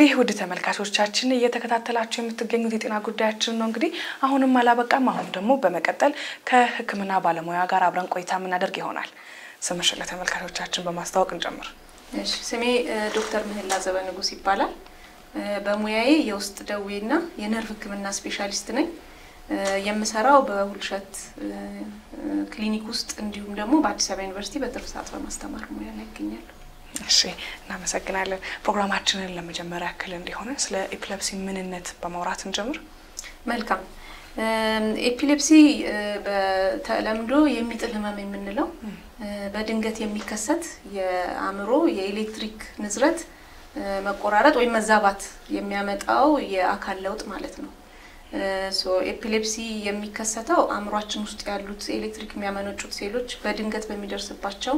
እንግዲህ ውድ ተመልካቾቻችን እየተከታተላችሁ የምትገኙት የጤና ጉዳያችን ነው። እንግዲህ አሁንም አላበቃም። አሁን ደግሞ በመቀጠል ከሕክምና ባለሙያ ጋር አብረን ቆይታ የምናደርግ ይሆናል። ስምሽ ለተመልካቾቻችን በማስተዋወቅ እንጀምር። እሺ፣ ስሜ ዶክተር ምህላ ዘበንጉስ ይባላል። በሙያዬ የውስጥ ደዌና የነርቭ ሕክምና ስፔሻሊስት ነኝ። የምሰራው በሁልሸት ክሊኒክ ውስጥ እንዲሁም ደግሞ በአዲስ አበባ ዩኒቨርሲቲ በትርፍ ሰዓት በማስተማር ሙያ ላይ እገኛለሁ። እሺ፣ እናመሰግናለን። ፕሮግራማችንን ለመጀመሪያ ያክል እንዲሆነ ስለ ኤፒሌፕሲ ምንነት በማውራት እንጀምር። መልካም። ኤፒሌፕሲ በተለምዶ የሚጥል ህመም የምንለው በድንገት የሚከሰት የአእምሮ የኤሌክትሪክ ንዝረት መቆራረጥ ወይ መዛባት የሚያመጣው የአካል ለውጥ ማለት ነው። ኤፒሌፕሲ የሚከሰተው አእምሯችን ውስጥ ያሉት ኤሌክትሪክ የሚያመነጩት ሴሎች በድንገት በሚደርስባቸው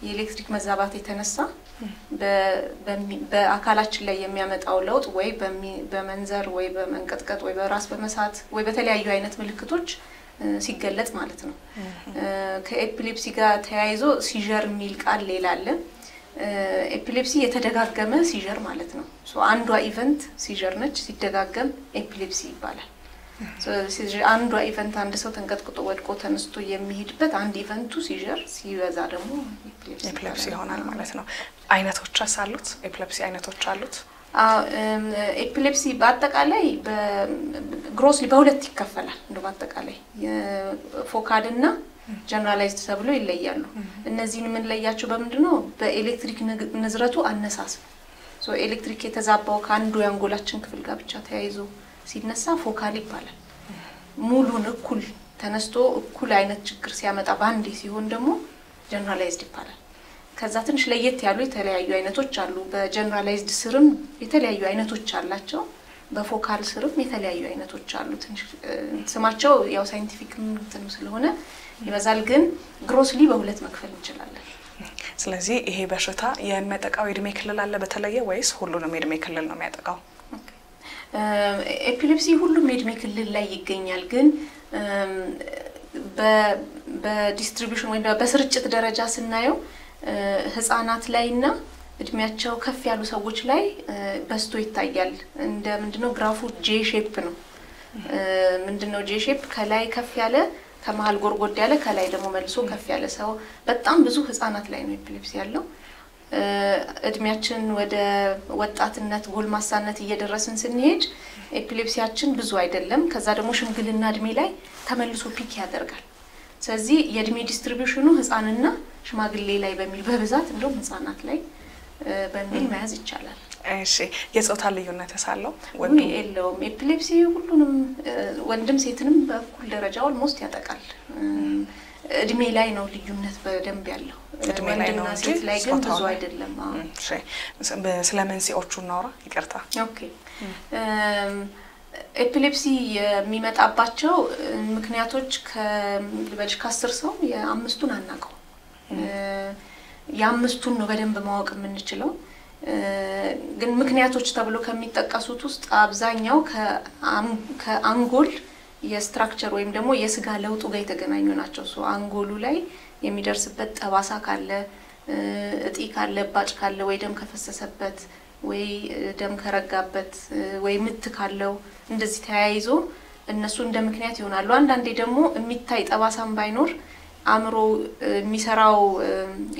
የኤሌክትሪክ መዛባት የተነሳ በአካላችን ላይ የሚያመጣው ለውጥ ወይ በመንዘር ወይ በመንቀጥቀጥ ወይ በራስ በመሳት ወይ በተለያዩ አይነት ምልክቶች ሲገለጽ ማለት ነው። ከኤፒሌፕሲ ጋር ተያይዞ ሲጀር የሚል ቃል ሌላ አለ። ኤፒሌፕሲ የተደጋገመ ሲጀር ማለት ነው። አንዷ ኢቨንት ሲጀር ነች፣ ሲደጋገም ኤፒሌፕሲ ይባላል። አንዷ ኢቨንት አንድ ሰው ተንቀጥቅጦ ወድቆ ተነስቶ የሚሄድበት አንድ ኢቨንቱ ሲጀር ሲበዛ ደግሞ ኤፒሌፕሲ ይሆናል ማለት ነው። አይነቶችስ አሉት? ኤፒሌፕሲ አይነቶች አሉት? ኤፒሌፕሲ በአጠቃላይ በግሮስሊ በሁለት ይከፈላል። እንደው በአጠቃላይ ፎካል እና ጀነራላይዝድ ተብሎ ይለያሉ። እነዚህን ምን ለያቸው በምንድነው? በኤሌክትሪክ ንዝረቱ አነሳስ ኤሌክትሪክ የተዛባው ከአንዱ የአንጎላችን ክፍል ጋር ብቻ ተያይዞ ሲነሳ ፎካል ይባላል። ሙሉን እኩል ተነስቶ እኩል አይነት ችግር ሲያመጣ ባንዴ ሲሆን ደግሞ ጀነራላይዝድ ይባላል። ከዛ ትንሽ ለየት ያሉ የተለያዩ አይነቶች አሉ። በጀነራላይዝድ ስርም የተለያዩ አይነቶች አላቸው። በፎካል ስርም የተለያዩ አይነቶች አሉ። ትንሽ ስማቸው ያው ሳይንቲፊክም እንትን ስለሆነ ይበዛል፣ ግን ግሮስሊ በሁለት መክፈል እንችላለን። ስለዚህ ይሄ በሽታ የሚያጠቃው የእድሜ ክልል አለ በተለየ ወይስ ሁሉንም የእድሜ ክልል ነው የሚያጠቃው? ኤፒሌፕሲ ሁሉም የእድሜ ክልል ላይ ይገኛል፣ ግን በዲስትሪቢዩሽን ወይ በስርጭት ደረጃ ስናየው ህፃናት ላይና እድሜያቸው ከፍ ያሉ ሰዎች ላይ በስቶ ይታያል። እንደ ምንድነው ግራፉ ጄ ሼፕ ነው። ምንድነው ጄ ሼፕ? ከላይ ከፍ ያለ ከመሃል ጎርጎድ ያለ ከላይ ደግሞ መልሶ ከፍ ያለ ሰው በጣም ብዙ ህፃናት ላይ ነው ኤፒሌፕሲ ያለው። እድሜያችን ወደ ወጣትነት ጎልማሳነት እየደረስን ስንሄድ ኤፒሌፕሲያችን ብዙ አይደለም። ከዛ ደግሞ ሽምግልና እድሜ ላይ ተመልሶ ፒክ ያደርጋል። ስለዚህ የእድሜ ዲስትሪቢዩሽኑ ህፃንና ሽማግሌ ላይ በሚል በብዛት እንደውም ህፃናት ላይ በሚል መያዝ ይቻላል። እሺ፣ የጾታ ልዩነት ሳለው ወይ የለውም? ኤፒሌፕሲ ሁሉንም ወንድም ሴትንም በእኩል ደረጃ ኦልሞስት ያጠቃል። እድሜ ላይ ነው ልዩነት በደንብ ያለው። ወንድና ሴት ላይ ግን ብዙ አይደለም። እሺ፣ ስለ መንስኤዎቹ እናውራ። ይቅርታ። ኦኬ። ኤፒሌፕሲ የሚመጣባቸው ምክንያቶች ከልበልሽ ከ10 ሰው የአምስቱን አናውቀው። የአምስቱን ነው በደንብ ማወቅ የምንችለው። ግን ምክንያቶች ተብሎ ከሚጠቀሱት ውስጥ አብዛኛው ከአንጎል የስትራክቸር ወይም ደግሞ የስጋ ለውጡ ጋር የተገናኙ ናቸው። አንጎሉ ላይ የሚደርስበት ጠባሳ ካለ፣ እጢ ካለ፣ ባጭ ካለ፣ ወይ ደም ከፈሰሰበት፣ ወይ ደም ከረጋበት፣ ወይ ምት ካለው እንደዚህ ተያይዞ እነሱ እንደ ምክንያት ይሆናሉ። አንዳንዴ ደግሞ የሚታይ ጠባሳም ባይኖር አእምሮ የሚሰራው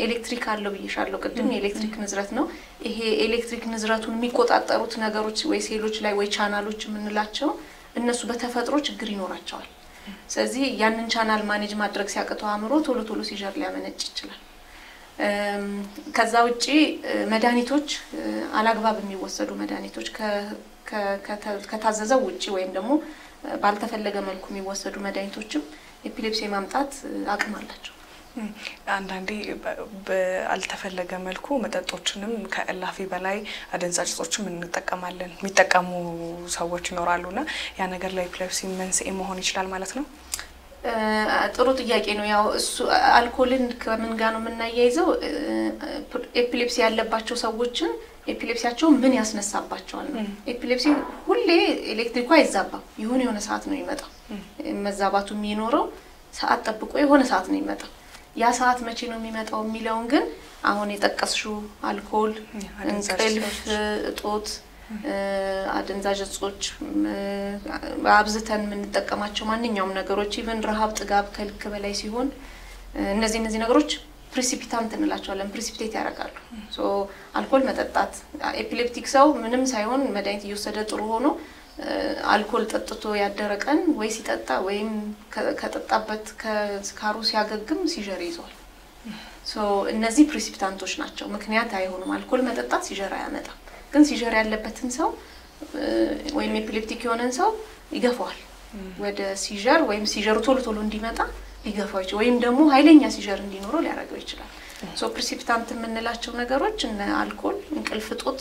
ኤሌክትሪክ አለው ብዬሻለሁ ቅድም። የኤሌክትሪክ ንዝረት ነው። ይሄ ኤሌክትሪክ ንዝረቱን የሚቆጣጠሩት ነገሮች ወይ ሴሎች ላይ ወይ ቻናሎች የምንላቸው እነሱ በተፈጥሮ ችግር ይኖራቸዋል። ስለዚህ ያንን ቻናል ማኔጅ ማድረግ ሲያቅተው አእምሮ ቶሎ ቶሎ ሲጀር ሊያመነጭ ይችላል። ከዛ ውጪ መድኃኒቶች አላግባብ የሚወሰዱ መድኃኒቶች ከታዘዘው ውጪ ወይም ደግሞ ባልተፈለገ መልኩ የሚወሰዱ መድኃኒቶችም ኤፒሌፕሲ ማምጣት አቅም አላቸው። አንዳንዴ በአልተፈለገ መልኩ መጠጦችንም ከእላፊ በላይ አደንዛዥ እጾችም እንጠቀማለን የሚጠቀሙ ሰዎች ይኖራሉና ያ ነገር ላይ ኤፒሌፕሲ መንስኤ መሆን ይችላል ማለት ነው? ጥሩ ጥያቄ ነው። ያው እሱ አልኮልን ከምን ጋር ነው የምናያይዘው? ኤፒሌፕሲ ያለባቸው ሰዎችን ኤፒሌፕሲያቸው ምን ያስነሳባቸዋል ነው። ኤፒሌፕሲ ሁሌ ኤሌክትሪኩ አይዛባም። የሆነ ሰዓት ነው የሚመጣው። መዛባቱ የሚኖረው ሰዓት ጠብቆ የሆነ ሰዓት ነው የሚመጣው። ያ ሰዓት መቼ ነው የሚመጣው የሚለውን ግን አሁን የጠቀስሽው አልኮል፣ እንቅልፍ እጦት አደንዛዥ እጾች አብዝተን የምንጠቀማቸው ማንኛውም ነገሮች ኢቭን ረሃብ ጥጋብ ከልክ በላይ ሲሆን እነዚህ ነገሮች ፕሪሲፒታንት እንላቸዋለን ፕሪሲፒቴት ያደርጋሉ ሶ አልኮል መጠጣት ኤፒሌፕቲክ ሰው ምንም ሳይሆን መድኃኒት እየወሰደ ጥሩ ሆኖ አልኮል ጠጥቶ ያደረቀን ወይ ሲጠጣ ወይም ከጠጣበት ከስካሩ ሲያገግም ሲጀር ይዟል ሶ እነዚህ ፕሪሲፒታንቶች ናቸው ምክንያት አይሆኑም አልኮል መጠጣት ሲጀር ያመጣል ግን ሲጀር ያለበትን ሰው ወይም ኤፒሌፕቲክ የሆነን ሰው ይገፋዋል ወደ ሲጀር ወይም ሲጀሩ ቶሎ እንዲመጣ ሊገፋው ይችላል ወይም ደግሞ ኃይለኛ ሲጀር እንዲኖረው ሊያደርገው ይችላል ሶ ፕሪሲፒታንት የምንላቸው ነገሮች እነ አልኮል እንቅልፍ ጦት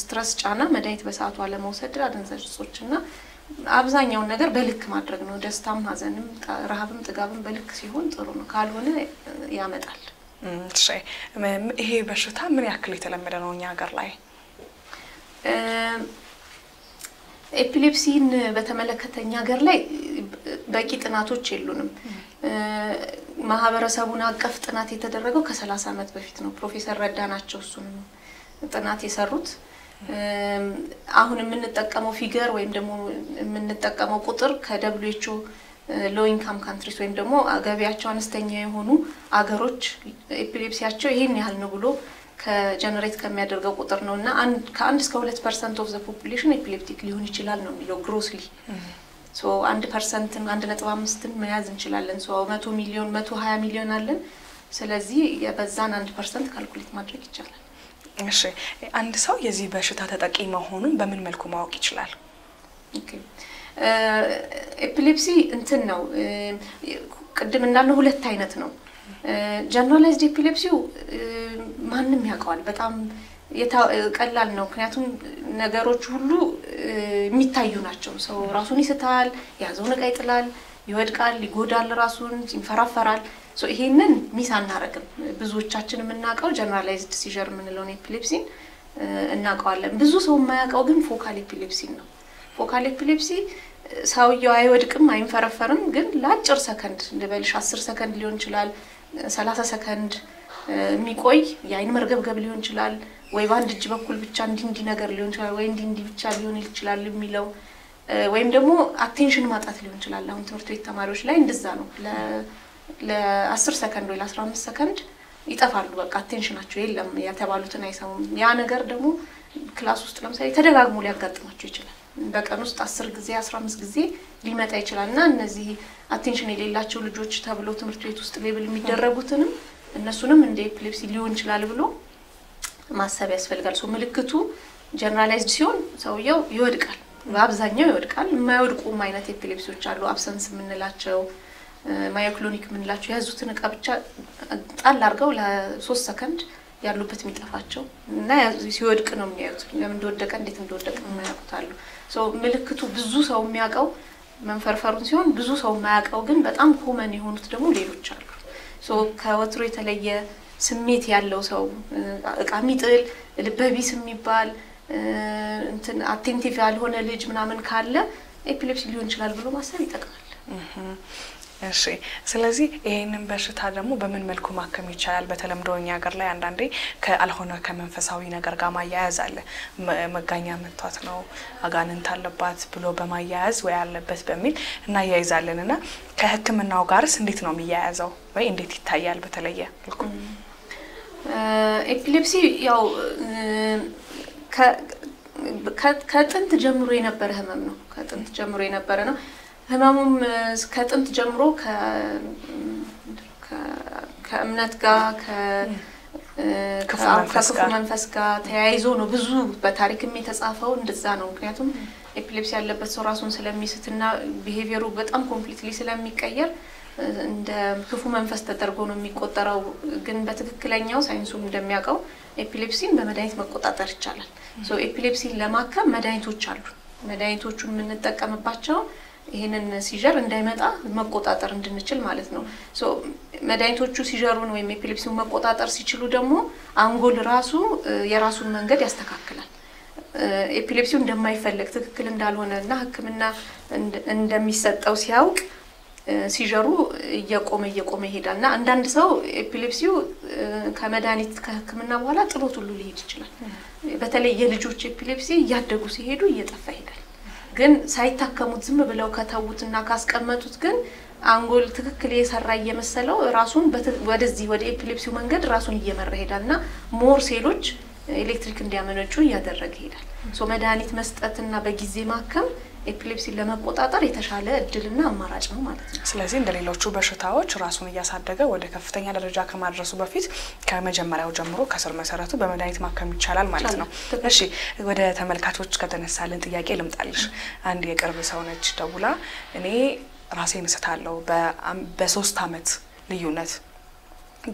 ስትረስ ጫና መድኃኒት በሰዓቱ አለመውሰድ አደንዛዥ እጾችና አብዛኛው ነገር በልክ ማድረግ ነው ደስታም ሀዘንም ረሃብም ጥጋብም በልክ ሲሆን ጥሩ ነው ካልሆነ ያመጣል እሺ ይሄ በሽታ ምን ያክል የተለመደ ነው እኛ ሀገር ላይ ኤፒሌፕሲን በተመለከተኛ ሀገር ላይ በቂ ጥናቶች የሉንም ማህበረሰቡን አቀፍ ጥናት የተደረገው ከ30 አመት በፊት ነው ፕሮፌሰር ረዳናቸው እሱን ጥናት የሰሩት አሁን የምንጠቀመው ፊገር ወይም ደግሞ የምንጠቀመው ቁጥር ከWHO ሎ ኢንካም ካንትሪስ ወይም ደግሞ ገቢያቸው አነስተኛ የሆኑ አገሮች ኤፒሌፕሲያቸው ይሄን ያህል ነው ብሎ ከጀነሬት ከሚያደርገው ቁጥር ነውና ከ1 እስከ 2% ኦፍ ዘ ፖፑሌሽን ኤፒሌፕቲክ ሊሆን ይችላል ነው የሚለው ግሮስሊ ሶ 1% 1.5 መያዝ እንችላለን ሶ 100 ሚሊዮን 120 ሚሊዮን አለን ስለዚህ የበዛን 1% ካልኩሌት ማድረግ ይቻላል እሺ አንድ ሰው የዚህ በሽታ ተጠቂ መሆኑን በምን መልኩ ማወቅ ይችላል ኦኬ ኤፒሌፕሲ እንትን ነው ቅድም እንዳልነው ሁለት አይነት ነው ጀነራላይዝድ ኤፒሌፕሲው ማንንም ያውቀዋል በጣም ቀላል ነው ምክንያቱም ነገሮች ሁሉ የሚታዩ ናቸው ሰው ራሱን ይስታል ያዘውን ዕቃ ይጥላል ይወድቃል ይጎዳል ራሱን ይንፈራፈራል ሶ ይሄንን ሚስ አናረግም ብዙዎቻችን የምናውቀው ጀነራላይዝድ ሲጀር የምንለው ኤፒሌፕሲን እናውቀዋለን ብዙ ሰው የማያውቀው ግን ፎካል ኤፒሌፕሲ ነው ፎካል ኤፒሌፕሲ ሰውየው አይወድቅም አይንፈራፈርም ግን ለአጭር ሰከንድ እንደበልሽ 10 ሰከንድ ሊሆን ይችላል 30 ሰከንድ የሚቆይ የአይን መርገብገብ ሊሆን ይችላል ወይ ባንድ እጅ በኩል ብቻ እንዲ ነገር ሊሆን ይችላል ወይ እንዲ ብቻ ሊሆን ይችላል የሚለው ወይም ደግሞ አቴንሽን ማጣት ሊሆን ይችላል አሁን ትምህርት ቤት ተማሪዎች ላይ እንደዛ ነው ለ10 ሰከንድ ወይ ለ15 ሰከንድ ይጠፋሉ በቃ አቴንሽናቸው የለም ያተባሉትን አይሰሙም ያ ነገር ደግሞ ክላስ ውስጥ ለምሳሌ ተደጋግሞ ሊያጋጥማቸው ይችላል በቀን ውስጥ 10 ጊዜ 15 ጊዜ ሊመጣ ይችላልና እነዚህ አቴንሽን የሌላቸው ልጆች ተብሎ ትምህርት ቤት ውስጥ ሌብል የሚደረጉትንም እነሱንም እንደ ኤፒሌፕሲ ሊሆን ይችላል ብሎ ማሰብ ያስፈልጋል ሶ ምልክቱ ጀነራላይዝድ ሲሆን ሰውየው ይወድቃል በአብዛኛው ይወድቃል የማይወድቁም አይነት ኤፒሌፕሲዎች አሉ አብሰንስ የምንላቸው ማዮክሎኒክ የምንላቸው ያዙትን ዕቃ ብቻ ጣል አድርገው ለ3 ሰከንድ ያሉበት የሚጠፋቸው እና ሲወድቅ ነው የሚያዩት ለምን እንደወደቀ እንዴት እንደወደቀ የማያውቁታሉ ሶ ምልክቱ ብዙ ሰው የሚያውቀው መንፈርፈሩን ሲሆን ብዙ ሰው የማያውቀው ግን በጣም ኮመን የሆኑት ደግሞ ሌሎች አሉ ሶ ከወትሮ የተለየ ስሜት ያለው ሰው ዕቃ የሚጥል ልበቢስ የሚባል እንትን አቴንቲቭ ያልሆነ ልጅ ምናምን ካለ ኤፒሌፕሲ ሊሆን ይችላል ብሎ ማሰብ ይጠቅማል እሺ ስለዚህ ይሄንን በሽታ ደግሞ በምን መልኩ ማከም ይቻላል በተለምዶኛ ሀገር ላይ አንዳንዴ ከአልሆነ ከመንፈሳዊ ነገር ጋር ማያያዝ አለ መጋኛ መጥቷት ነው አጋንንት አለባት ብሎ በማያያዝ ወይ አለበት በሚል እና ያይዛለንና ከህክምናው ጋርስ እንዴት ነው የሚያያዘው ወይ እንዴት ይታያል በተለየ መልኩ ኤፒሌፕሲ ያው ከጥንት ጀምሮ የነበረ ህመም ነው ከጥንት ጀምሮ የነበረ ነው ህመሙም ከጥንት ጀምሮ ከእምነት ጋር ከክፉ መንፈስ ጋር ተያይዞ ነው ብዙ በታሪክም የተጻፈው እንደዛ ነው ምክንያቱም ኤፒሌፕሲ ያለበት ሰው ራሱን ስለሚስትና ቢሄቪየሩ በጣም ኮምፕሊትሊ ስለሚቀየር እንደ ክፉ መንፈስ ተደርጎ ነው የሚቆጠረው ግን በትክክለኛው ሳይንሱም እንደሚያውቀው ኤፒሌፕሲን በመድኃኒት መቆጣጠር ይቻላል ሶ ኤፒሌፕሲን ለማከም መድኃኒቶች አሉ መድኃኒቶቹን የምንጠቀምባቸው ይሄንን ሲጀር እንዳይመጣ መቆጣጠር እንድንችል ማለት ነው ሶ መድኃኒቶቹ ሲጀሩን ወይም ኤፒሌፕሲውን መቆጣጠር ሲችሉ ደግሞ አንጎል ራሱ የራሱን መንገድ ያስተካክላል ኤፒሌፕሲው እንደማይፈልግ ትክክል እንዳልሆነና ህክምና እንደሚሰጠው ሲያውቅ ሲጀሩ እየቆመ ይሄዳልና አንዳንድ ሰው ኤፒሌፕሲው ከመድኃኒት ከህክምና በኋላ ጥሎት ሁሉ ሊሄድ ይችላል በተለይ የልጆች ኤፒሌፕሲ ያደጉ ሲሄዱ እየጠፋ ይሄዳል ግን ሳይታከሙት ዝም ብለው ከተውትና ካስቀመጡት ግን አንጎል ትክክል የሰራ እየመሰለው ራሱን ወደዚህ ወደ ኤፒሌፕሲው መንገድ ራሱን እየመራ ይሄዳልና ሞር ሴሎች ኤሌክትሪክ እንዲያመነጩ ያደረገ ይሄዳል ሶ መድኃኒት መስጠትና በጊዜ ማከም ኤፒሌፕሲ ለመቆጣጠር የተሻለ እድልና አማራጭ ነው ማለት ነው ስለዚህ እንደሌሎቹ በሽታዎች ራሱን እያሳደገ ወደ ከፍተኛ ደረጃ ከማድረሱ በፊት ከመጀመሪያው ጀምሮ ከስር መሰረቱ በመድኃኒት ማከም ይቻላል ማለት ነው እሺ ወደ ተመልካቾች ከተነሳልን ጥያቄ ልምጣልሽ አንድ የቅርብ ሰው ነች ደውላ እኔ ራሴን እሰታለሁ በ3 አመት ልዩነት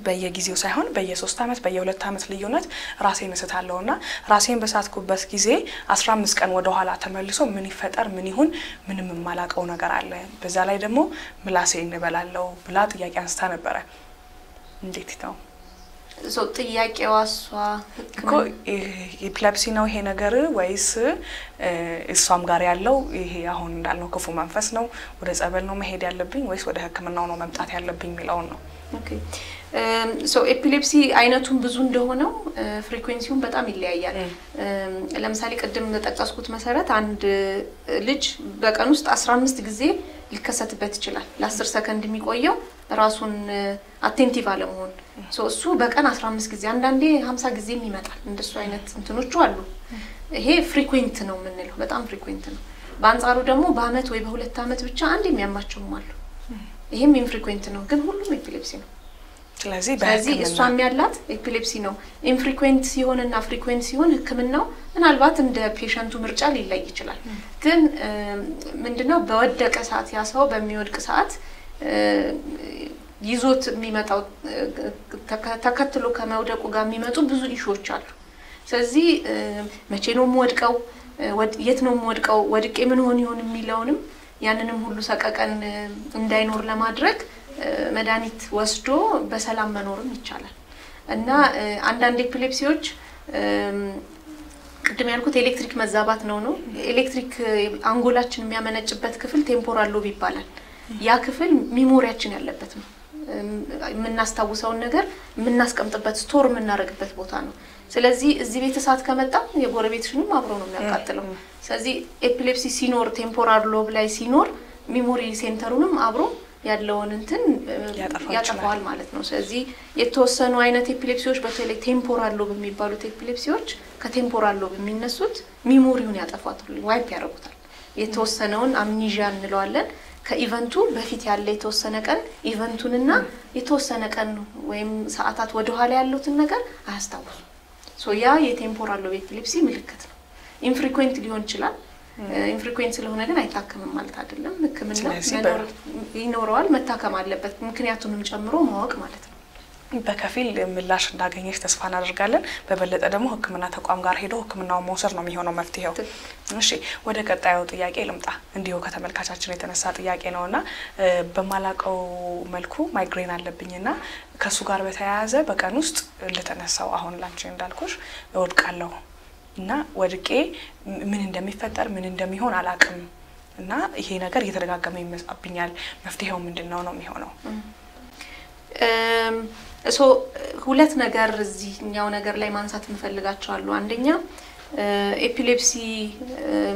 በየጊዜው ሳይሆን በየ3 አመት በየ2 አመት ልዩነት ራሴን እሰታለሁና ራሴን በሳትኩበት ጊዜ 15 ቀን ወደ ኋላ ተመልሶ ምን ይፈጠር ምን ይሁን ምንም ማላቀው ነገር አለ በዛ ላይ ደግሞ ምላሴን እንበላለው ብላ ጥያቄ አንስታ ነበር እንዴት ነው ሶ ጥያቄው አሷ ኤፒሌፕሲ ነው ይሄ ነገር ወይስ እሷም ጋር ያለው ይሄ አሁን እንዳልነው ክፉ መንፈስ ነው ወደ ጸበል ነው መሄድ ያለብኝ ወይስ ወደ ህክምናው ነው መምጣት ያለብኝ ሚለው ነው ኦኬ ሶ ኤፒሌፕሲ አይነቱን ብዙ እንደሆነው ፍሪኩዌንሲውን በጣም ይለያያል ለምሳሌ ቀደም ተጠቀስኩት መሰረት አንድ ልጅ በቀን ውስጥ 15 ጊዜ ሊከሰትበት ይችላል ለ10 ሰከንድ የሚቆየው ራሱን አቴንቲቭ አለመሆን ሶ እሱ በቀን 15 ጊዜ አንዳንዴ 50 ጊዜ ይመጣል እንደሱ አይነት እንትኖች አሉ ይሄ ፍሪኩዌንት ነው ምንለው በጣም ፍሪኩዌንት ነው በአንጻሩ ደግሞ በአመት ወይ በሁለት አመት ብቻ አንድ የሚያማቸውም አሉ ይሄም ኢንፍሪኩዌንት ነው ግን ሁሉም ኤፒሌፕሲ ነው ስለዚህ እሷም ያላት ኤፒሌፕሲ ነው ኢንፍሪኩዌንት ሲሆንና ፍሪኩዌንት ሲሆን ህክምናው ምናልባት እንደ ፔሸንቱ ምርጫ ሊለይ ይችላል ግን ምንድነው በወደቀ ሰዓት ያሰው በሚወድቅ ሰዓት ይዞት የሚመጣው ተከትሎ ከመውደቁ ጋር የሚመጡ ብዙ ኢሹዎች አሉ ስለዚህ መቼ ነው ወድቀው የት ነው ወድቀው ወድቄ ምን ይሆን የሚለውንም ያንንም ሁሉ ሰቀቀን እንዳይኖር ለማድረግ መድኃኒት ወስዶ በሰላም መኖርም ይቻላል እና አንዳንድ ኤፒሌፕሲዎች ቅድም ያልኩት ኤሌክትሪክ መዛባት ነው ኤሌክትሪክ አንጎላችን የሚያመነጭበት ክፍል ቴምፖራል ሎብ ይባላል ያ ክፍል ሚሞሪያችን ያለበት ነው የምናስተውሰው ነገር የምናስቀምጥበት ስቶር የምናደርግበት ቦታ ነው ስለዚህ እዚህ ቤት እሳት ከመጣ የጎረቤትሽንም አብሮ ነው የሚያቃጥለው ስለዚህ ኤፒሌፕሲ ሲኖር ቴምፖራል ሎብ ላይ ሲኖር ሚሞሪ ሴንተሩንም አብሮ ያለውን እንትን ያጠፋዋል ማለት ነው ስለዚህ የተወሰኑ አይነት ኤፒሌፕሲዎች በተለይ ቴምፖራል ሎብ የሚባሉት ኤፒሌፕሲዎች ከቴምፖራል ሎብ የሚነሱት ሚሞሪውን ያጠፋታል ዋይፕ ያደርጉታል የተወሰነውን አምኒዥያ እንለዋለን ከኢቨንቱ በፊት ያለ የተወሰነ ቀን ኢቨንቱንና የተወሰነ ቀን ወይም ሰዓታት ወደ ኋላ ያሉትን ነገር አያስታውሱ ሶ ያ የቴምፖራል ሎብ ኤፒሌፕሲ ምልክት ነው ኢንፍሪኩዌንት ሊሆን ይችላል ኢንፍሪኩዌንት ስለሆነ ግን አይታከምም ማለት አይደለም ህክምና ይኖረዋል መታከም አለበት ምክንያቱንም ጨምሮ ማወቅ ማለት ነው በከፊል ምላሽ እንዳገኘሽ ተስፋ እናደርጋለን በበለጠ ደግሞ ህክምና ተቋም ጋር ሄዶ ህክምናው መውሰድ ነው የሚሆነው መፍትሄው እሺ ወደ ቀጣዩ ጥያቄ ልምጣ እንዲሁ ከተመልካቻችን የተነሳ ጥያቄ ነውና በማላቀው መልኩ ማይግሬን አለብኝና ከሱ ጋር በተያያዘ በቀን ውስጥ እንደተነሳው አሁን ላንቺ እንዳልኩሽ እወድቃለሁ እና ወድቄ ምን እንደሚፈጠር ምን እንደሚሆን አላቅም እና ይሄ ነገር እየተደጋገመ ይመጣብኛል መፍትሄው ምንድነው ነው የሚሆነው ሶ ሁለት ነገር እዚህኛው ነገር ላይ ማንሳት እንፈልጋቸዋለሁ አንደኛ ኤፒሌፕሲ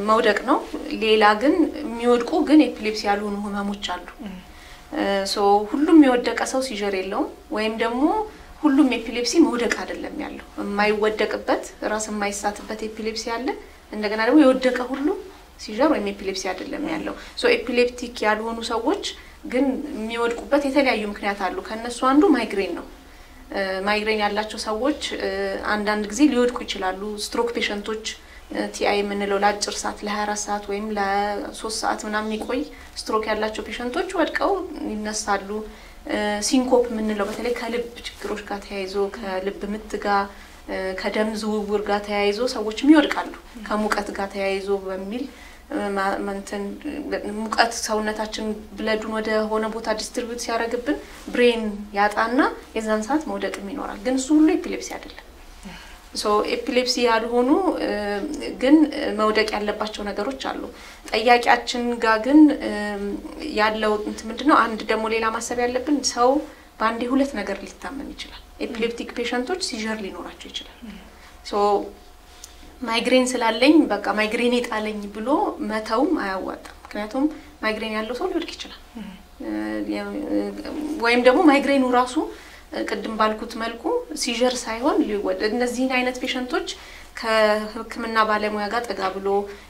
መውደቅ ነው ሌላ ግን የሚወድቁ ግን ኤፒሌፕሲ ያልሆኑ ህመሞች አሉ ሶ ሁሉም የወደቀ ሰው ሲጀር የለውም ወይም ደግሞ ሁሉም ኤፒሌፕሲ መውደቅ አይደለም ያለው የማይወደቅበት ራስ የማይሳትበት ኤፒሌፕሲ አለ እንደገና ደግሞ የወደቀ ሁሉ ሲጀር ወይም ኤፒሌፕሲ አይደለም ያለው ሶ ኤፒሌፕቲክ ያልሆኑ ሰዎች ግን የሚወድቁበት የተለያዩ ምክንያት አሉ ከነሱ አንዱ ማይግሬን ነው ማይግሬን ያላቸው ሰዎች አንዳንድ ጊዜ ሊወድቁ ይችላሉ ስትሮክ ፔሸንቶች ቲአይ የምንለው ለአጭር ሰዓት ለ24 ሰዓት ወይም ለ3 ሰዓት ምናምን የሚቆይ ስትሮክ ያላቸው ፔሸንቶች ወድቀው ይነሳሉ ሲንኮፕ የምንለው በተለይ ከልብ ችግሮች ጋር ተያይዞ ከልብ ምት ጋር ከደም ዝውውር ጋር ተያይዞ ሰዎች የሚወድቃሉ ከሙቀት ጋር ተያይዞ በሚል ማንተን ሙቀት ሰውነታችን ብለዱን ወደ ሆነ ቦታ ዲስትሪቢዩት ሲያደርግብን ብሬን ያጣና የዛን ሰዓት መውደቅም ይኖራል ግን እሱ ሁሉ ኤፒሌፕሲ አይደለም ሶ ኤፒሌፕሲ ያልሆኑ ግን መውደቅ ያለባቸው ነገሮች አሉ ጠያቂያችን ጋር ግን ያለው ምንድነው አንድ ደግሞ ሌላ ማሰብ ያለብን ሰው ባንዴ ሁለት ነገር ሊታመም ይችላል ኤፒሌፕቲክ ፔሸንቶች ሲጀር ሊኖራቸው ይችላል ሶ ማይግሬን ስላለኝ በቃ ማይግሬን ይጣለኝ ብሎ መተውም አያዋጣም ምክንያቱም ማይግሬን ያለው ሰው ሊወድቅ ይችላል ወይም ደግሞ ማይግሬኑ ራሱ ቅድም ባልኩት መልኩ ሲጀር ሳይሆን ሊወድ እነዚህን አይነት ፔሸንቶች ከህክምና ባለሙያ ጋር ጠጋ ብሎ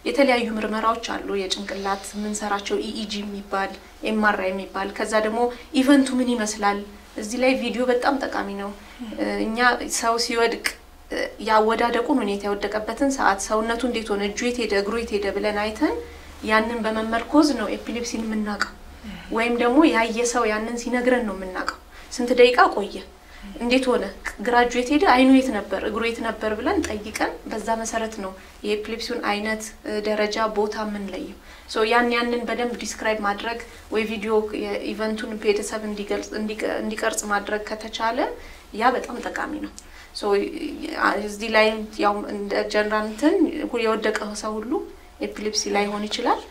የተለያዩ ምርመራዎች አሉ የጭንቅላት ምን ሰራቸው ኢኢጂ የሚባል ኤምአርአይ የሚባል ከዛ ደግሞ ኢቨንቱ ምን ይመስላል እዚህ ላይ ቪዲዮ በጣም ጠቃሚ ነው እኛ ሰው ሲወድቅ ያወዳደቁን ሁኔታ ያወደቀበትን ሰዓት ሰውነቱ እንዴት ሆነ እጁ የት ሄደ እግሩ የት ሄደ ብለን አይተን ያንን በመመርኮዝ ነው ኤፒሌፕሲን የምናቀው ወይም ደግሞ ያየ ሰው ያንን ሲነግረን ነው የምናቀው ስንት ደቂቃ ቆየ እንዴት ሆነ ግራጁዌት ሄደ አይኑ የት ነበር እግሩ የት ነበር ብለን ጠይቀን በዛ መሰረት ነው የኤፒሌፕሲውን አይነት ደረጃ ቦታ ምን ለየው ሶ ያንን በደንብ ዲስክራይብ ማድረግ ወይ ቪዲዮ ኢቨንቱን ቤተሰብ እንዲቀርጽ ማድረግ ከተቻለ ያ በጣም ጠቃሚ ነው ሶ እዚህ ላይ ያው እንደ ጀነራል እንትን የወደቀው ሰው ሁሉ ኤፒሌፕሲ ላይ ሆን ይችላል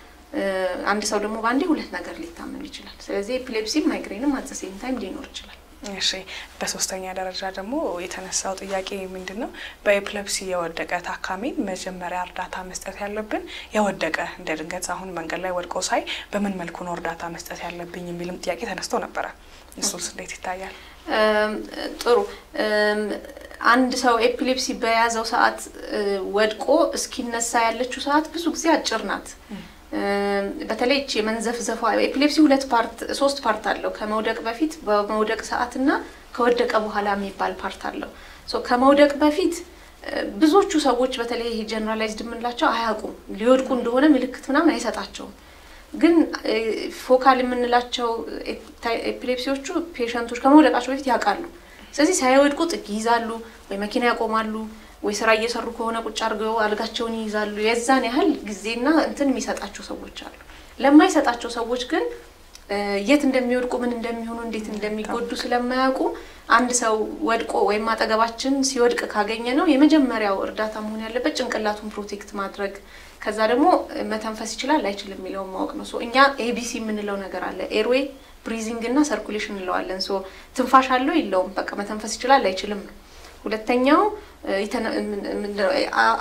አንድ ሰው ደግሞ ባንዴ ሁለት ነገር ሊታመም ይችላል ስለዚህ ኤፒሌፕሲ ማይግሬንም አት ዘ ሴም ታይም ሊኖር ይችላል እሺ በሶስተኛ ደረጃ ደግሞ የተነሳው ጥያቄ ምንድነው በኤፒሌፕሲ የወደቀ ታካሚን መጀመሪያ እርዳታ መስጠት ያለብን የወደቀ እንደ ድንገት አሁን መንገድ ላይ ወድቆ ሳይ በምን መልኩ ነው እርዳታ መስጠት ያለብኝ የሚልም ጥያቄ ተነስቶ ነበር እሱስ እንዴት ይታያል ጥሩ አንድ ሰው ኤፒሌፕሲ በያዘው ሰዓት ወድቆ እስኪነሳ ያለችው ሰዓት ብዙ ጊዜ አጭር ናት በተለይ የመንዘፍዘፋ ኤፒሌፕሲ ሁለት ፓርት ሶስት ፓርት አለው ከመውደቅ በፊት በመውደቅ ሰዓትና ከወደቀ በኋላ የሚባል ፓርት አለው ሶ ከመውደቅ በፊት ብዙዎቹ ሰዎች በተለይ ጀነራላይዝድ ምንላቸው አያውቁም ሊወድቁ እንደሆነ ምልክት ምናምን አይሰጣቸውም ግን ፎካል ምንላቸው ኤፒሌፕሲዎቹ ፔሸንቶች ከመውደቃቸው በፊት ያውቃሉ ስለዚህ ሳይወድቁ ጥግ ይዛሉ ወይ መኪና ያቆማሉ ወይ ስራ እየሰሩ ከሆነ ቁጭ አድርገው አልጋቸውን ይይዛሉ የዛን ያህል ጊዜና እንትን የሚሰጣቸው ሰዎች አሉ ለማይሰጣቸው ሰዎች ግን የት እንደሚወድቁ ምን እንደሚሆኑ እንዴት እንደሚጎዱ ስለማያውቁ አንድ ሰው ወድቆ ወይ ማጠገባችን ሲወድቅ ካገኘ ነው የመጀመሪያው እርዳታ መሆን ያለበት ጭንቅላቱን ፕሮቴክት ማድረግ ከዛ ደግሞ መተንፈስ ይችላል አይችልም የሚለው ማወቅ ነው ሶ እኛ ኤቢሲ ምንለው ነገር አለ ኤርዌይ ብሪዚንግ እና ሰርኩሌሽን እንለዋለን ሶ ትንፋሽ አለው ይለውም በቃ መተንፈስ ይችላል አይችልም ሁለተኛው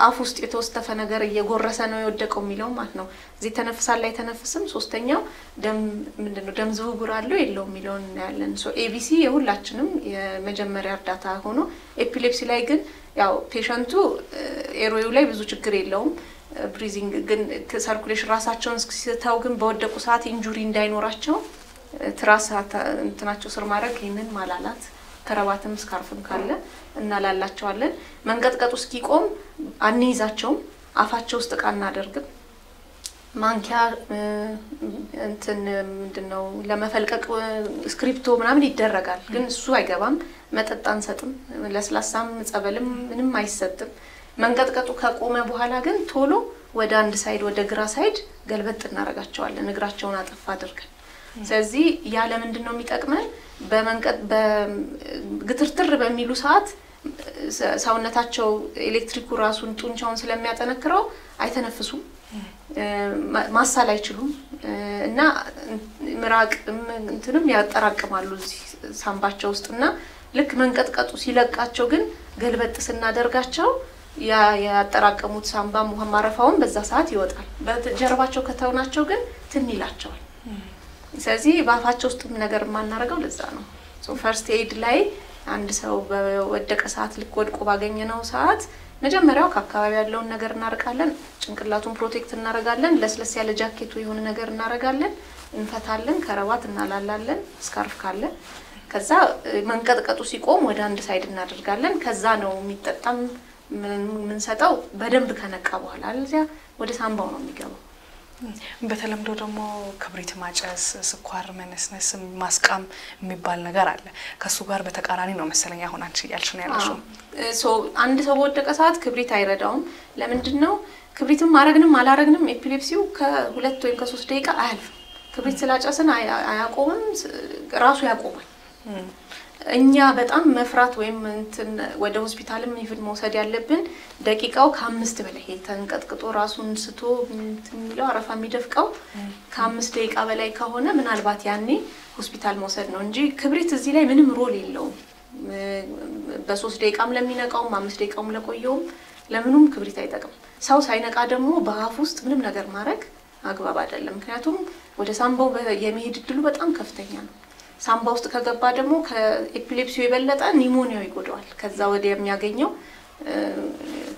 አፍ ውስጥ የተወስተፈ ነገር እየጎረሰ ነው የወደቀው የሚለው ማለት ነው እዚህ ተነፍሳል ላይ ተነፍስም ሶስተኛው ደም ምንድነው ደም ዝውውር አለው የለው የሚለው እናያለን ሶ ኤቢሲ የሁላችንም የመጀመሪያ እርዳታ ሆኖ ኤፒሌፕሲ ላይ ግን ያው ፔሸንቱ ኤርዌዩ ላይ ብዙ ችግር የለውም ብሪዚንግ ግን ሰርኩሌሽን ራሳቸውን ሲታው ግን በወደቁ ሰዓት ኢንጁሪ እንዳይኖራቸው ትራስ እንትናቸው ስር ማድረግ ይሄንን ማላላት ከረባትም ስካርፍም ካለ እናላላቸዋለን መንቀጥቀጡ እስኪቆም አንይዛቸውም አፋቸው ውስጥ ቃና አደርግም ማንኪያ እንትን ምንድነው ለመፈልቀቅ ስክሪፕቶ ምናምን ይደረጋል ግን እሱ አይገባም መጠጥ አንሰጥም ለስላሳም ጸበልም ምንም አይሰጥም መንቀጥቀጡ ከቆመ በኋላ ግን ቶሎ ወደ አንድ ሳይድ ወደ ግራ ሳይድ ገልበጥ እናረጋቸዋለን እግራቸውን አጥፋ አድርገን ስለዚህ ያለ ምንድነው የሚጠቅመን በመንቀጥ በግትርትር በሚሉ ሰዓት ሰውነታቸው ኤሌክትሪኩ ራሱን ጡንቻውን ስለሚያጠነክረው አይተነፍሱም ማሳል አይችሉም እና ምራቅ እንትንም ያጠራቅማሉ ሳምባቸው ውስጥና ልክ መንቀጥቀጡ ሲለቃቸው ግን ገልበጥ ስናደርጋቸው ያጠራቀሙት ሳምባ ማረፋውን በዛ ሰዓት ይወጣል በጀርባቸው ከተውናቸው ግን ትን ይላቸዋል ስለዚህ ባፋቸው ውስጥ ነገር ማናረጋው ለዛ ነው ሶ ፈርስት ኤድ ላይ አንድ ሰው በወደቀ ሰዓት ልክ ወድቆ ባገኘነው ሰዓት መጀመሪያው ከአካባቢ ያለውን ነገር እናርቃለን ጭንቅላቱን ፕሮቴክት እናረጋለን ለስለስ ያለ ጃኬት ወይ የሆነ ነገር እናረጋለን እንፈታለን ከረባት እናላላለን ስካርፍ ካለ ከዛ መንቀጥቀጡ ሲቆም ወደ አንድ ሳይድ እናደርጋለን ከዛ ነው የሚጠጣም ምን ሰጣው በደንብ ከነቃ በኋላ አለዚያ ወደ ሳምባው ነው የሚገባው በተለምዶ ደግሞ ክብሪት ማጨስ ስኳር መነስነስ ማስቃም የሚባል ነገር አለ ከሱ ጋር በተቃራኒ ነው መሰለኝ አሁን አንቺ ያልሽ ነው ያለሽው ሶ አንድ ሰው ወደቀ ሰዓት ክብሪት አይረዳውም ለምንድነው ክብሪትም ማረግንም አላረግንም ኤፒሌፕሲው ከ2 ወይም ከ3 ደቂቃ አያልፍ ክብሪት ስላጨስን አያቆምም ራሱ ያቆማል እኛ በጣም መፍራት ወይም እንትን ወደ ሆስፒታልም ይፍል መውሰድ ያለብን ደቂቃው ከ5 በላይ ተንቀጥቅጦ ራሱን ስቶ እንትሚለው አረፋ የሚደፍቀው ከ5 ደቂቃ በላይ ከሆነ ምናልባት ያኔ ሆስፒታል መውሰድ ነው እንጂ ክብሪት እዚህ ላይ ምንም ሮል የለውም በ3 ደቂቃም ለሚነቃው 5 ደቂቃም ለቆየው ለምንም ክብሪት አይጠቅም ሰው ሳይነቃ ደግሞ በአፍ ውስጥ ምንም ነገር ማድረግ አግባብ አይደለም ምክንያቱም ወደ ሳምባው የሚሄድ እድሉ በጣም ከፍተኛ ነው ሳምባ ውስጥ ከገባ ደግሞ ከኤፒሌፕሲው የበለጠ ኒሞኒያው ይጎዳዋል ከዛ ወዲያ የሚያገኘው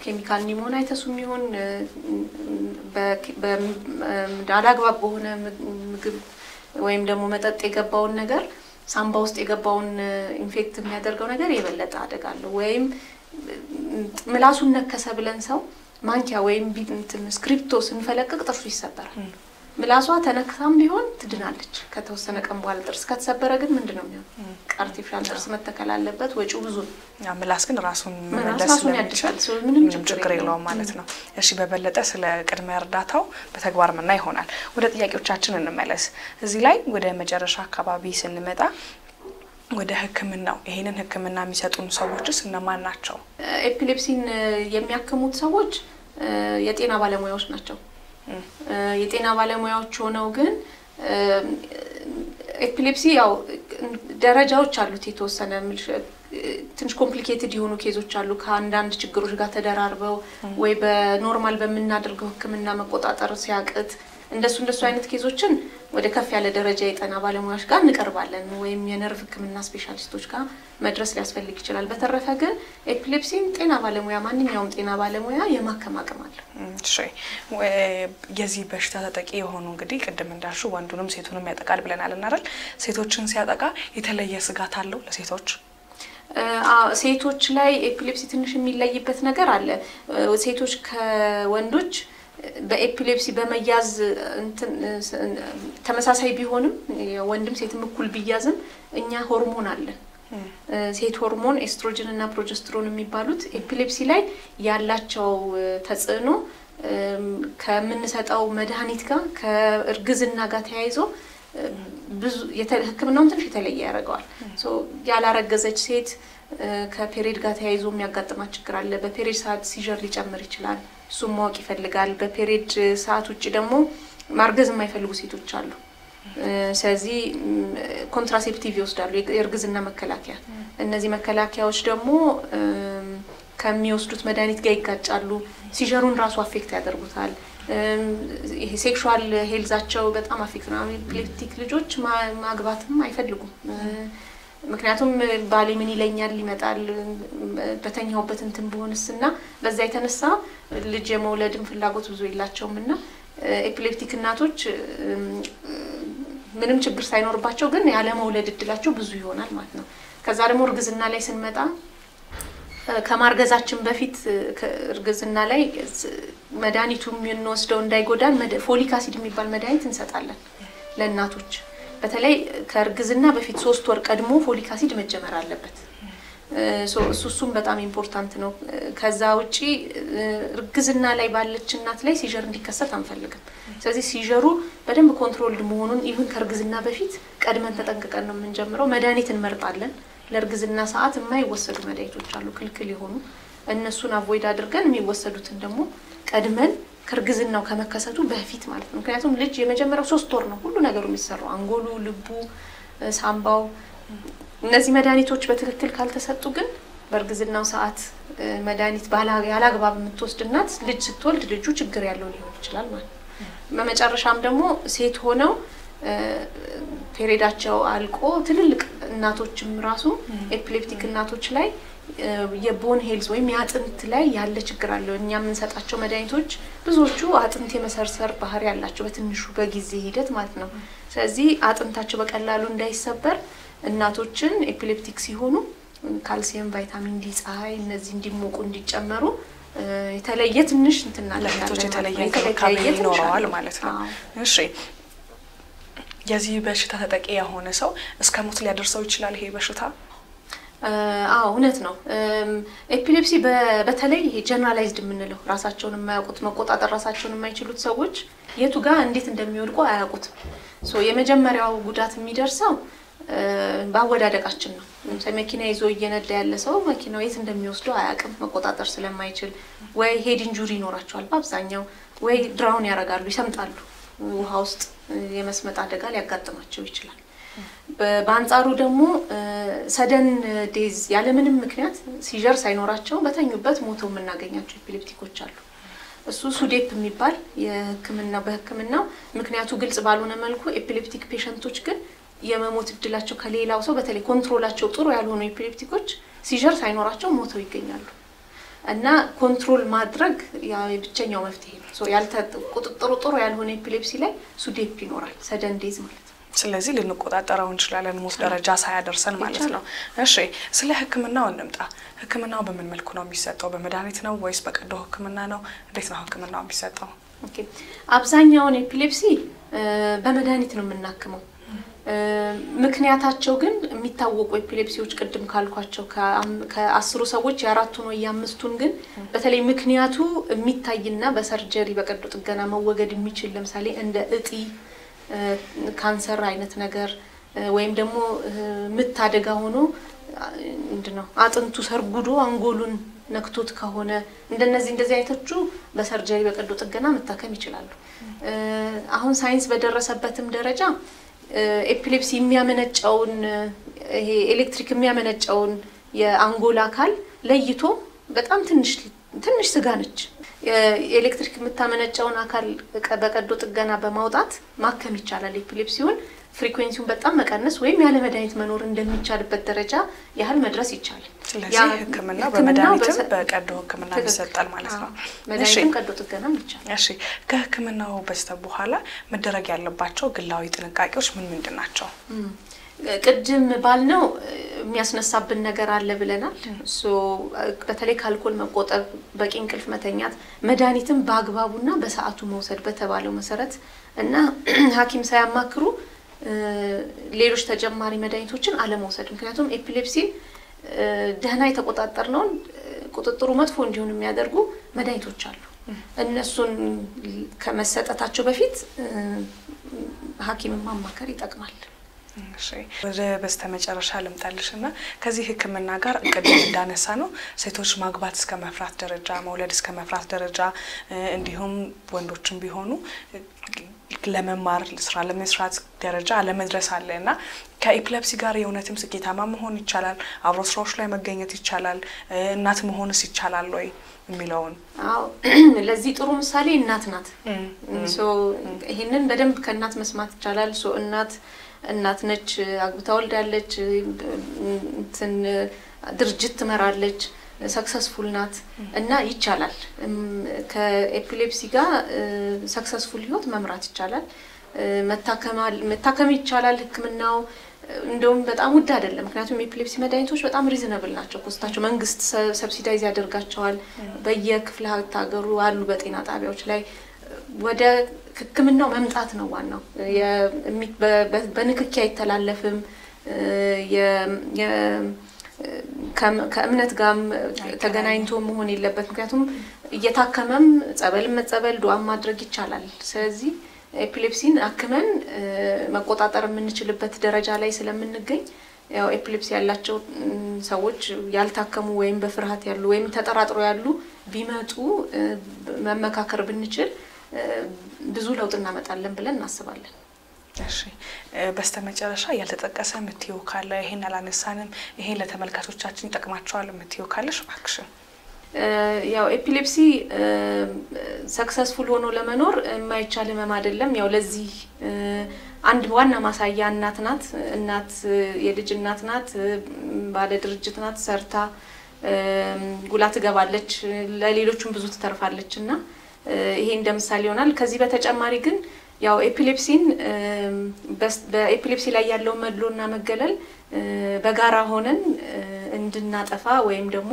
ኬሚካል ኒሞናይተሱም ይሁን በአላግባብ በሆነ ምግብ ወይም ደግሞ መጠጥ የገባውን ነገር ሳምባ ውስጥ የገባውን ኢንፌክት የሚያደርገው ነገር የበለጠ አደጋለሁ ወይም ምላሱን ነከሰ ብለን ሰው ማንኪያ ወይም ቢንትን ስክሪፕቶስ እንፈለቅቅ ጥርሱ ይሰበራል ምላሷ ተነክታም ቢሆን ትድናለች ከተወሰነ ቀን በኋላ ጥርስ ከተሰበረ ግን ምንድነው የሚሆነው አርቲፊሻል ጥርስ መተከል አለበት ወጪው ብዙ ያ ምላስ ግን ራሱን መመለስ ያድሳል ምንም ችግር የለውም ማለት ነው እሺ በበለጠ ስለ ቅድመ እርዳታው በተግባር ምና ይሆናል ወደ ጥያቄዎቻችን እንመለስ እዚህ ላይ ወደ መጨረሻ አካባቢ ስንመጣ ወደ ህክምናው ይሄንን ህክምና የሚሰጡን ሰዎችስ እነማን ናቸው ኤፒሌፕሲን የሚያክሙት ሰዎች የጤና ባለሙያዎች ናቸው የጤና ባለሙያዎች ሆነው ግን ኤፒሌፕሲ ያው ደረጃዎች አሉት የተወሰነ ትንሽ ኮምፕሊኬትድ የሆኑ ኬዞች አሉ ከአንዳንድ ችግሮች ጋር ተደራርበው ወይ በኖርማል በመናደርገው ህክምና መቆጣጠር ሲያቅት እንደሱ አይነት ኬዞችን ወደ ከፍ ያለ ደረጃ የጤና ባለሙያዎች ጋር እንቀርባለን ወይም የነርቭ ህክምና ስፔሻሊስቶች ጋር መድረስ ሊያስፈልግ ይችላል በተረፈ ግን ኤፒሌፕሲን ጤና ባለሙያ ማንኛውም ጤና ባለሙያ የማከም አቅም አለው እሺ የዚህ በሽታ ተጠቂ የሆኑ እንግዲህ ቅድም እንዳልሽው ወንዱንም ሴቱንም ያጠቃል ብለናል አይደል ሴቶችን ሲያጠቃ የተለየ ስጋት አለው ለሴቶች ሴቶች ላይ ኤፒሌፕሲ ትንሽ የሚለይበት ነገር አለ ሴቶች ከወንዶች በኤፒሌፕሲ በመያዝ ተመሳሳይ ቢሆንም ወንድም ሴትም እኩል ቢያዝም እኛ ሆርሞን አለ ሴት ሆርሞን ኤስትሮጅን እና ፕሮጀስትሮን የሚባሉት ኤፒሌፕሲ ላይ ያላቸው ተጽዕኖ ከምንሰጠው መድኃኒት ጋር ከእርግዝና ጋር ተያይዞ ብዙ ህክምናውን ትንሽ የተለየ ያደርገዋል ሶ ያላረገዘች ሴት ከፔሪድ ጋር ተያይዞ የሚያጋጥማት ችግር አለ በፔሪድ ሰዓት ሲጀር ሊጨምር ይችላል እሱም ማወቅ ይፈልጋል በፔሪድ ሰዓት ውጪ ደግሞ ማርገዝ የማይፈልጉ ሴቶች አሉ ስለዚህ ኮንትራሴፕቲቭ ይወስዳሉ የእርግዝና መከላከያ እነዚህ መከላከያዎች ደግሞ ከሚወስዱት መድኃኒት ጋር ይጋጫሉ ሲጀሩን ራሱ አፌክት ያደርጉታል ይሄ ሴክሹዋል ሄልዛቸው በጣም አፌክት ነው ኤፒሌፕቲክ ልጆች ማግባትም አይፈልጉም ምክንያቱም ባሌ ምን ይለኛል ይመጣል በተኛውበት እንትን በሆነስና በዛ የተነሳ ልጅ የመውለድም ፍላጎት ብዙ የላቸውምና ኤፒሌፕቲክ እናቶች ምንም ችግር ሳይኖርባቸው ግን ያለ መውለድ እድላቸው ብዙ ይሆናል ማለት ነው ከዛ ደግሞ እርግዝና ላይ ስንመጣ ከማርገዛችን በፊት እርግዝና ላይ መድኃኒቱ የሚወስደው እንዳይጎዳን ፎሊክ አሲድ የሚባል መድኃኒት እንሰጣለን ለእናቶች በተለይ ከእርግዝና በፊት 3 ወር ቀድሞ ፎሊክ አሲድ መጀመር አለበት እሱም በጣም ኢምፖርታንት ነው ከዛ ውጪ እርግዝና ላይ ባለች እናት ላይ ሲጀር እንዲከሰት አንፈልግም ስለዚህ ሲጀሩ በደንብ ኮንትሮልድ መሆኑን ኢቭን ከእርግዝና በፊት ቀድመን ተጠንቅቀን ነው የምንጀምረው መድኃኒት እንመርጣለን ለእርግዝና ሰዓት የማይወሰዱ መድኃኒቶች አሉ ክልክል የሆኑ እነሱን አቮይድ አድርገን የሚወሰዱትን ደግሞ ቀድመን ከርግዝናው ከመከሰቱ በፊት ማለት ነው ምክንያቱም ልጅ የመጀመሪያው 3 ወር ነው ሁሉ ነገሩ የሚሰራው አንጎሉ ልቡ ሳምባው እነዚህ መድኃኒቶች በትክክል ካልተሰጡ ግን በእርግዝናው ሰዓት መድኃኒት ያላግባብ የምትወስድ እናት ልጅ ስትወልድ ልጁ ችግር ያለው ሊሆን ይችላል ማለት በመጨረሻም ደግሞ ሴት ሆነው ፔሪዳቸው አልቆ ትልልቅ እናቶችም ራሱ ኤፒሌፕቲክ እናቶች ላይ የቦን ሄልዝ ወይም ያጥንት ላይ ያለ ችግር አለ እኛ የምንሰጣቸው መድኃኒቶች ብዙዎቹ አጥንት የመሰርሰር ባህሪ ያላቸው በትንሹ በጊዜ ሂደት ማለት ነው ስለዚህ አጥንታቸው በቀላሉ እንዳይሰበር እናቶችን ኤፒሌፕቲክ ሲሆኑ ካልሲየም ቫይታሚን ዲ ፀሐይ እነዚህ እንዲሞቁ እንዲጨመሩ የተለየ ትንሽ እንትና ለሴቶች የተለየ እንክብካቤ ይኖረዋል ማለት ነው እሺ የዚህ በሽታ ተጠቂ የሆነ ሰው እስከ ሞት ሊያደርሰው ይችላል ይሄ በሽታ እውነት ነው ኤፒሌፕሲ በተለይ ጀነራላይዝድ የምንለው ራሳቸውን የማያውቁት መቆጣጠር ራሳቸውን የማይችሉት ሰዎች የቱ ጋር እንዴት እንደሚወድቁ አያውቁት ሶ የመጀመሪያው ጉዳት የሚደርሰው ባወዳደቃችን ነው ለምሳሌ መኪና ይዞ እየነዳ ያለ ሰው መኪናው የት እንደሚወስደው አያውቅም መቆጣጠር ስለማይችል ወይ ሄድ ኢንጁሪ ይኖራቸዋል በአብዛኛው ወይ ድራውን ያረጋሉ ይሰምጣሉ ውሃ ውስጥ የመስመጥ አደጋ ሊያጋጥማቸው ይችላል በአንጻሩ ደግሞ ሰደን ዴዝ ያለ ምንም ምክንያት ሲጀር ሳይኖራቸው በተኙበት ሞተው የምናገኛቸው ኤፒሌፕቲኮች አሉ እሱ ሱዴፕ የሚባል በህክምናው ምክንያቱ ግልጽ ባልሆነ መልኩ ኤፒሌፕቲክ ፔሸንቶች ግን የመሞት እድላቸው ከሌላው ሰው በተለይ ኮንትሮላቸው ጥሩ ያልሆኑ ኤፒሌፕቲኮች ሲጀር ሳይኖራቸው ሞተው ይገኛሉ እና ኮንትሮል ማድረግ ያ የብቸኛው መፍትሄ ነው ሶ ቁጥጥሩ ጥሩ ያልሆነ ኤፒሌፕሲ ላይ ሱዴፕ ይኖራል ሰደን ዴዝ ማለት ስለዚህ ልንቆጣጠረው እንችላለን ሞት ደረጃ ሳያደርሰን ማለት ነው እሺ ስለ ህክምናው እንምጣ ህክምናው በምን መልኩ ነው የሚሰጠው በመድኃኒት ነው ወይስ በቀዶ ህክምና ነው እንዴት ነው ህክምናው የሚሰጠው ኦኬ አብዛኛውን ኤፒሌፕሲ በመድኃኒት ነው የምናክመው ምክንያታቸው ግን የሚታወቁ ኤፒሌፕሲዎች ቅድም ካልኳቸው ከ10 ሰዎች ያራቱ ነው ያምስቱን ግን በተለይ ምክንያቱ የሚታይና በሰርጀሪ በቀዶ ጥገና መወገድ የሚችል ለምሳሌ እንደ እጢ ካንሰር አይነት ነገር ወይም ደግሞ ምታደጋ ሆኖ እንደነው አጥንቱ ሰርጉዶ አንጎሉን ነክቶት ከሆነ እንደዚህ አይነቶቹ በሰርጀሪ በቀዶ ጥገና መታከም ይችላሉ አሁን ሳይንስ በደረሰበትም ደረጃ ኤፒሌፕሲ የሚያመነጨውን ይሄ ኤሌክትሪክ የሚያመነጨውን የአንጎል አካል ለይቶ በጣም ትንሽ ስጋ ነች ኤሌክትሪክ የምታመነጨውን አካል በቀዶ ጥገና በማውጣት ማከም ይቻላል ኤፒሌፕሲውን ፍሪኩዌንሲውን በጣም መቀነስ ወይም ያለ መድኃኒት መኖር እንደሚቻልበት ደረጃ ያህል መድረስ ይቻላል ስለዚህ ህክምና በመድኃኒት በቀዶ ህክምና ይሰጣል ማለት ነው መድኃኒትም ቀዶ ጥገናም ይቻላል እሺ ከህክምናው በኋላ መደረግ ያለባቸው ግላዊ ጥንቃቄዎች ምንድን ናቸው ቅድም ባልነው የሚያስነሳብን ነገር አለ ብለናል ሶ በተለይ ካልኮል መቆጠብ በቂ እንቅልፍ መተኛት መድኃኒትም በአግባቡና በሰዓቱ መውሰድ በተባለው መሰረት እና ሐኪም ሳያማክሩ ሌሎች ተጨማሪ መድኃኒቶችን አለመውሰድ ምክንያቱም ኤፒሌፕሲ ደህና የተቆጣጠርነው ቁጥጥሩ መጥፎ እንዲሆን የሚያደርጉ መድኃኒቶች አሉ እነሱን ከመሰጠታቸው በፊት ሐኪምን ማማከር ይጠቅማል እሺ ወደ በስተመጨረሻ ልምጣልሽና ከዚህ ህክምና ጋር ቅድም እንዳነሳ ነው ሴቶች ማግባት እስከ መፍራት ደረጃ መውለድ እስከ መፍራት ደረጃ እንዲሁም ወንዶችም ቢሆኑ ለመማር ስራ ለመስራት ደረጃ ለመድረስ አለና ከኤፒሌፕሲ ጋር የእውነትም ስኬታማ መሆን ይቻላል አብሮ ስራዎች ላይ መገኘት ይቻላል እናት መሆንስ ይቻላል ወይ የሚለውን አዎ ለዚህ ጥሩ ምሳሌ እናት ናት ሶ ይሄንን በደንብ ከእናት መስማት ይቻላል ሶ እናት ነች አግብታ ወልዳለች ድርጅት ትመራለች ሰክሰስፉል ናት እና ይቻላል ከኤፒሌፕሲ ጋር ሰክሰስፉል ህይወት መምራት ይቻላል መታከም ይቻላል ህክምናው እንደውም በጣም ውድ አይደለም ምክንያቱም ኤፒሌፕሲ መድኃኒቶች በጣም ሪዝነብል ናቸው ኮስታቸው መንግስት ሰብሲዳይዝ ያደርጋቸዋል በየክፍለ ሀገሩ አሉ በጤና ጣቢያዎች ላይ ወደ ህክምናው መምጣት ነው ዋናው በንክኪ አይተላለፍም ከእምነት ጋር ተገናኝቶ መሆን የለበት ምክንያቱም እየታከመም ጸበል ዱዓ ማድረግ ይቻላል ስለዚህ ኤፒሌፕሲን አክመን መቆጣጠር የምንችልበት ደረጃ ላይ ስለምንገኝ ያው ኤፒሌፕሲ ያላቸው ሰዎች ያልታከሙ ወይም በፍርሃት ያሉ ወይም ተጠራጥሮ ያሉ ቢመጡ መመካከር ብንችል ብዙ ለውጥ እናመጣለን ብለን እናስባለን እሺ በስተመጨረሻ ያልተጠቀሰ ምትዩ ካለ ይሄን አላነሳንም ይሄን ለተመልካቾቻችን ይጠቅማቸዋል ምትዩ ካለሽ እባክሽ ያው ኤፒሌፕሲ ሰክሰስፉል ሆኖ ለመኖር የማይቻል ህመም አይደለም ያው ለዚህ አንድ ዋና ማሳያ እናት የልጅ እናት ናት ባለ ድርጅት ናት ሰርታ ጉላት ገባለች ለሌሎችም ብዙ ትተርፋለችና ይሄ እንደምሳሌ ይሆናል ከዚህ በተጨማሪ ግን ያው ኤፒሌፕሲን በኤፒሌፕሲ ላይ ያለው መድሎና መገለል በጋራ ሆነን እንድናጠፋ ወይም ደግሞ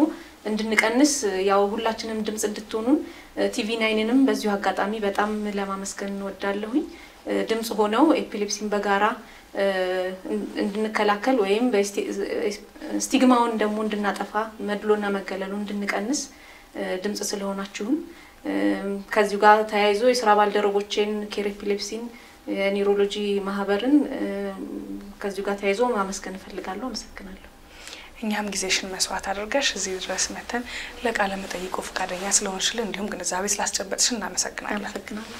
እንድንቀንስ ያው ሁላችንም ድምጽ እንድትሆኑን TV9ንም በዚሁ አጋጣሚ በጣም ለማመስገን እንወዳለሁኝ ድምጽ ሆነው ኤፒሌፕሲን በጋራ እንድንከላከል ወይም ስቲግማውን ደግሞ እንድናጠፋ መድሎና መገለሉ እንድንቀንስ ድምጽ ስለሆናችሁን ከዚሁ ጋር ተያይዞ የሥራ ባልደረቦችን ኬር ኤፒሌፕሲን የኒውሮሎጂ ማህበርን ከዚሁ ጋር ተያይዞ ማመስገን እፈልጋለሁ። አመሰግናለሁ። እኛም ጊዜሽን መስዋዕት አድርገሽ እዚህ ድረስ መተን ለቃለ መጠይቁ ፈቃደኛ ስለሆንሽልን እንዲሁም ግንዛቤ ስላስጨበጥሽ እናመሰግናለን። አመሰግናለሁ።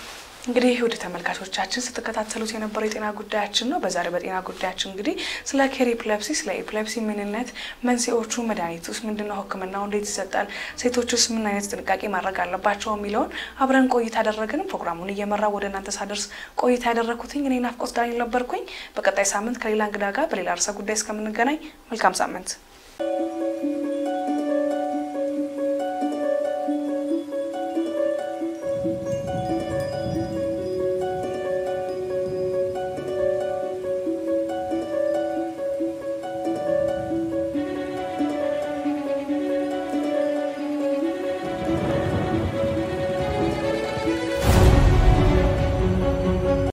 እንግዲህ ወደ ተመልካቾቻችን ስትከታተሉት የነበረው የጤና ጉዳያችን ነው። በዛሬ በጤና ጉዳያችን እንግዲህ ስለ ኤፒሌፕሲ፣ ስለ ኤፒሌፕሲ ምንነት፣ መንስኤዎቹ፣ መድኃኒቱስ ምንድነው፣ ህክምናው እንዴት ይሰጣል፣ ሴቶችስ ምን አይነት ጥንቃቄ ማድረግ አለባቸው የሚለውን አብረን ቆይታ አደረግን። ፕሮግራሙን እየመራው ወደ እናንተ ሳደርስ ቆይታ ያደረኩትኝ እኔ ናፍቆት ዳንኤል ነበርኩኝ። በቀጣይ ሳምንት ከሌላ እንግዳ ጋር በሌላ ርዕሰ ጉዳይ እስከምንገናኝ መልካም ሳምንት።